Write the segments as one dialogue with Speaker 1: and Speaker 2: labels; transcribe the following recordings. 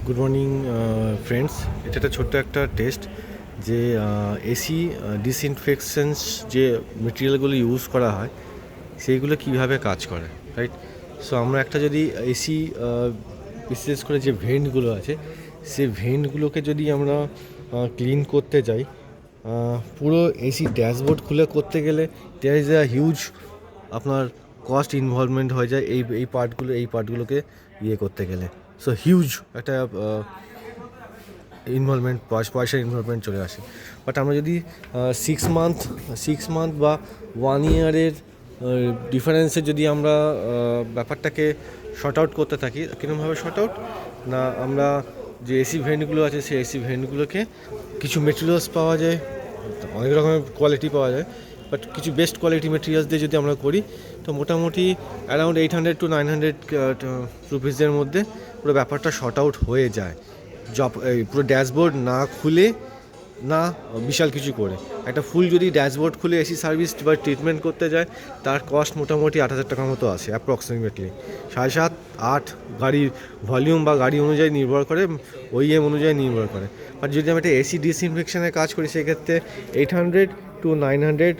Speaker 1: Good morning friends. এটা একটা ছোট্ট একটা টেস্ট যে এসি ডিসইনফেকশনস যে মেটেরিয়ালগুলো ইউজ করা হয় সেইগুলো কীভাবে কাজ করে, রাইট? সো আমরা একটা যদি এসি বিশেষ করে যে ভেন্টগুলো আছে সেই ভেন্টগুলোকে যদি আমরা ক্লিন করতে যাই, পুরো এসি ড্যাশবোর্ড খুলে করতে গেলে দেয়ার ইজ আ হিউজ আপনার কস্ট ইনভলভমেন্ট হয়ে যায় এই পার্টগুলোকে ইয়ে করতে গেলে। সো হিউজ একটা ইনভলভমেন্ট, পয়সার ইনভলভমেন্ট চলে আসে। বাট আমরা যদি 6 মান্থ বা 1 ইয়ারের ডিফারেন্সে যদি আমরা ব্যাপারটাকে শর্ট আউট করতে থাকি, কীরকমভাবে শর্ট আউট না, আমরা যে এসি ভেন্টগুলো আছে সেই এসি ভেন্টগুলোকে কিছু মেটেরিয়ালস পাওয়া যায়, অনেক রকমের কোয়ালিটি পাওয়া যায়, বাট কিছু বেস্ট কোয়ালিটি মেটেরিয়ালস দিয়ে যদি আমরা করি তো মোটামুটি অ্যারাউন্ড 800 to 900 রুপিসের মধ্যে পুরো ব্যাপারটা শর্ট আউট হয়ে যায়। পুরো ড্যাশবোর্ড না খুলে, না বিশাল কিছু করে, একটা ফুল যদি ড্যাশবোর্ড খুলে এসি সার্ভিস বা ট্রিটমেন্ট করতে যায় তার কস্ট মোটামুটি 8,000 টাকার মতো আসে অ্যাপ্রক্সিমেটলি। 7.5-8 গাড়ির ভলিউম বা গাড়ি অনুযায়ী নির্ভর করে, ওইএম অনুযায়ী নির্ভর করে। বাট যদি আমি একটা এসি ডিসইনফেকশনের কাজ করি সেক্ষেত্রে 800 to 900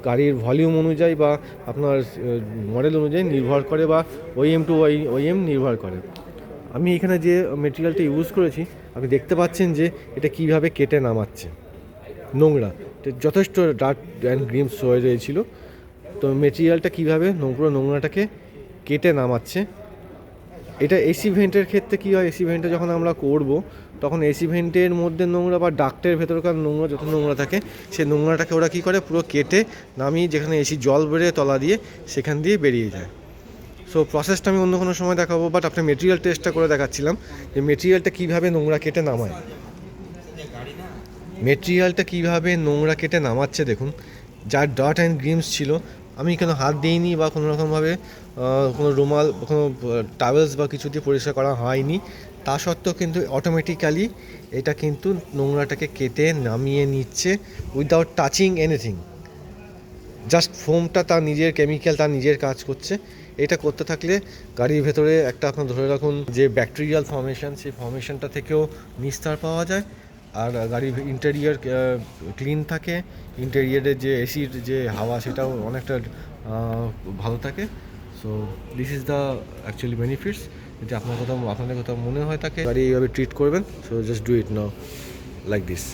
Speaker 1: গাড়ির ভলিউম অনুযায়ী বা আপনার মডেল অনুযায়ী নির্ভর করে, বা ওইএম টু ওইএম নির্ভর করে। আমি এখানে যে মেটেরিয়ালটা ইউজ করেছি আপনি দেখতে পাচ্ছেন যে এটা কীভাবে কেটে নামাচ্ছে নোংরা, যথেষ্ট ডার্ট অ্যান্ড গ্রিমস হয়ে রয়েছিল। তো মেটেরিয়ালটা কীভাবে পুরো নোংরাটাকে কেটে নামাচ্ছে। এটা এসি ভেন্টের ক্ষেত্রে কী হয়, এসি ভেন্টে যখন আমরা করব তখন এসি ভেন্টের মধ্যে নোংরা বা ডাক্টের ভেতরকার নোংরা, যত নোংরা থাকে সেই নোংরাটাকে ওরা কী করে পুরো কেটে নামিয়ে, যেখানে এসি জল বেরিয়ে তলা দিয়ে সেখান দিয়ে বেরিয়ে যায়। সো প্রসেসটা আমি অন্য কোনো সময় দেখাবো, বাট আপনি মেটেরিয়াল টেস্টটা করে দেখাচ্ছিলাম যে মেটেরিয়ালটা কীভাবে নোংরা কেটে নামায়। মেটেরিয়ালটা কীভাবে নোংরা কেটে নামাচ্ছে দেখুন। যার ডার্ট অ্যান্ড গ্রিমস ছিল, আমি কোনো হাত দিইনি বা কোনো রকমভাবে কোনো রুমাল, কোনো টাওয়েলস বা কিছু দিয়ে পরিষ্কার করা হয়নি, তা সত্ত্বেও কিন্তু অটোমেটিক্যালি এটা কিন্তু নোংরাটাকে কেটে নামিয়ে নিচ্ছে উইদাউট টাচিং এনিথিং। জাস্ট ফোমটা তার নিজের কেমিক্যাল, তার নিজের কাজ করছে। এটা করতে থাকলে গাড়ির ভেতরে একটা আপনার ধরে রাখুন যে ব্যাকটেরিয়াল ফর্মেশন, সেই ফর্মেশনটা থেকেও নিস্তার পাওয়া যায়, আর গাড়ির ইন্টেরিয়ার ক্লিন থাকে, ইন্টেরিয়ারের যে এসির যে হাওয়া সেটাও অনেকটা ভালো থাকে। So this is the actually benefits. যদি আপনাদের কোথাও মনে হয় থাকে গাড়ি এইভাবে ট্রিট করবেন, so just do it now like this.